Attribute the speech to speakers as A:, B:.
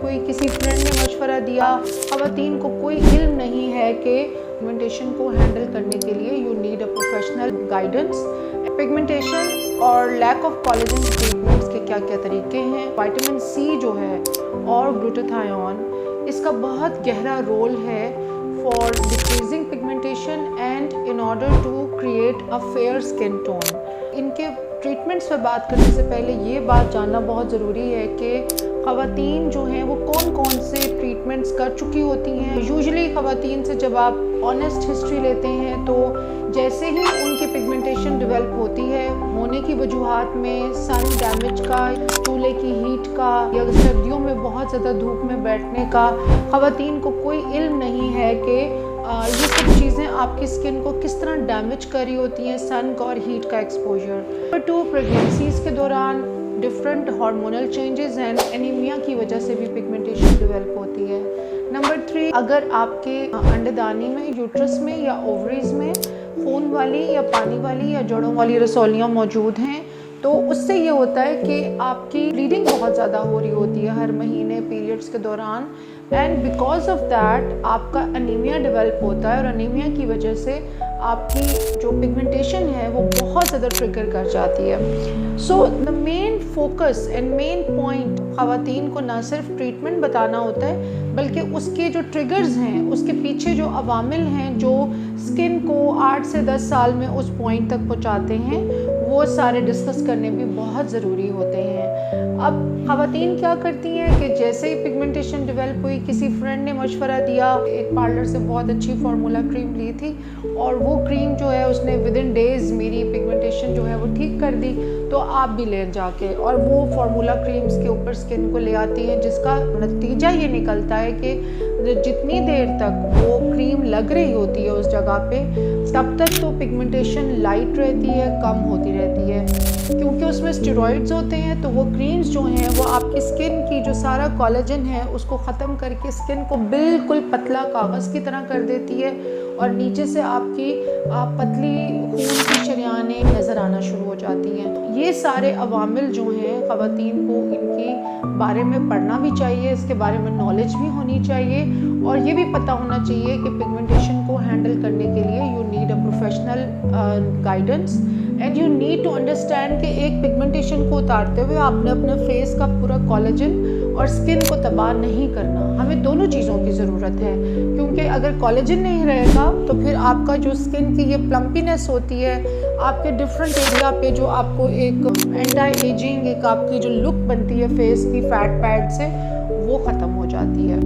A: कोई किसी फ्रेंड ने मशवरा दिया। ख़वातीन को कोई इल्म नहीं है कि पिगमेंटेशन को हैंडल करने के लिए you need a professional guidance. Pigmentation और लैक ऑफ कोलेजन ट्रीटमेंट्स के क्या क्या तरीके हैं। विटामिन सी जो है और ग्लूटाथायोन, इसका बहुत गहरा रोल है for decreasing pigmentation and in order to create a fair skin tone. इनके ट्रीटमेंट्स पर बात करने से पहले ये बात जानना बहुत ज़रूरी है कि ख़वातीन जो हैं वो कौन कौन से ट्रीटमेंट्स कर चुकी होती हैं। यूजुअली ख़वातीन से जब आप ऑनेस्ट हिस्ट्री लेते हैं तो जैसे ही उनकी पिगमेंटेशन डेवलप होती है, होने की वजूहात में सन डैमेज का, चूल्हे की हीट का या सर्दियों में बहुत ज़्यादा धूप में बैठने का, ख़वातीन को कोई इल्म नहीं है कि ये सब चीज़ें आपकी स्किन को किस तरह डैमेज कर रही होती हैं सन का और हीट का एक्सपोजर। नंबर 2, प्रेगनेंसीज़ के दौरान different hormonal changes and anaemia की वजह से भी पिगमेंटेशन डेवलप होती है। नंबर 3, अगर आपके अंडेदानी में, यूट्रस में या ओवरीज में खून वाली या पानी वाली या जड़ों वाली रसौलियाँ मौजूद हैं तो उससे ये होता है कि आपकी ब्लीडिंग बहुत ज़्यादा हो रही होती है हर महीने पीरियड्स के दौरान, एंड बिकॉज ऑफ दैट आपका अनीमिया डेवलप होता है और अनीमिया की वजह से आपकी जो पिगमेंटेशन है वो बहुत ज़्यादा ट्रिगर कर जाती है। So the main focus and main point ख़वातीन को ना सिर्फ ट्रीटमेंट बताना होता है बल्कि उसके जो ट्रिगर्स हैं, उसके पीछे जो अवामिल हैं जो स्किन को 8 से 10 साल में उस पॉइंट तक पहुंचाते हैं, वो सारे डिस्कस करने भी बहुत ज़रूरी होते हैं। अब ख़वातीन क्या करती हैं कि जैसे ही पिगमेंटेशन डेवलप हुई, किसी फ्रेंड ने मशवरा दिया, एक पार्लर से बहुत अच्छी फार्मूला क्रीम ली थी और वो क्रीम जो है उसने विद इन डेज़ मेरी पिगमेंटेशन जो है वो ठीक कर दी, तो आप भी ले जाके और वो फार्मूला क्रीम्स के ऊपर स्किन को ले आती हैं, जिसका नतीजा ये निकलता है कि जितनी देर तक वो क्रीम लग रही होती है उस जगह पे, तब तक तो पिगमेंटेशन लाइट रहती है, कम होती रहती है, क्योंकि उसमें स्टेरॉइड्स होते हैं। तो वो क्रीम्स जो हैं वो आपकी स्किन की जो सारा कोलेजन है उसको ख़त्म करके स्किन को बिल्कुल पतला कागज़ की तरह कर देती है और नीचे से आपकी पतली खून की शरियानें नज़र आना शुरू हो जाती हैं। ये सारे अवामिल जो हैं ख़वातीन को इनके बारे में पढ़ना भी चाहिए, इसके बारे में नॉलेज भी होनी चाहिए और ये भी पता होना चाहिए कि पिगमेंटेशन को हैंडल करने के लिए you need a professional guidance and you need to understand कि एक पिगमेंटेशन को उतारते हुए आपने अपने फेस का पूरा कोलेजन और स्किन को तबाह नहीं करना। हमें दोनों चीज़ों की ज़रूरत है, क्योंकि अगर कोलेजन नहीं रहेगा तो फिर आपका जो स्किन की ये प्लम्पीनेस होती है, आपके डिफरेंट एरिया पे जो आपको एक एंटी एजिंग एक आपकी जो लुक बनती है फेस की फैट पैड से, वो ख़त्म हो जाती है।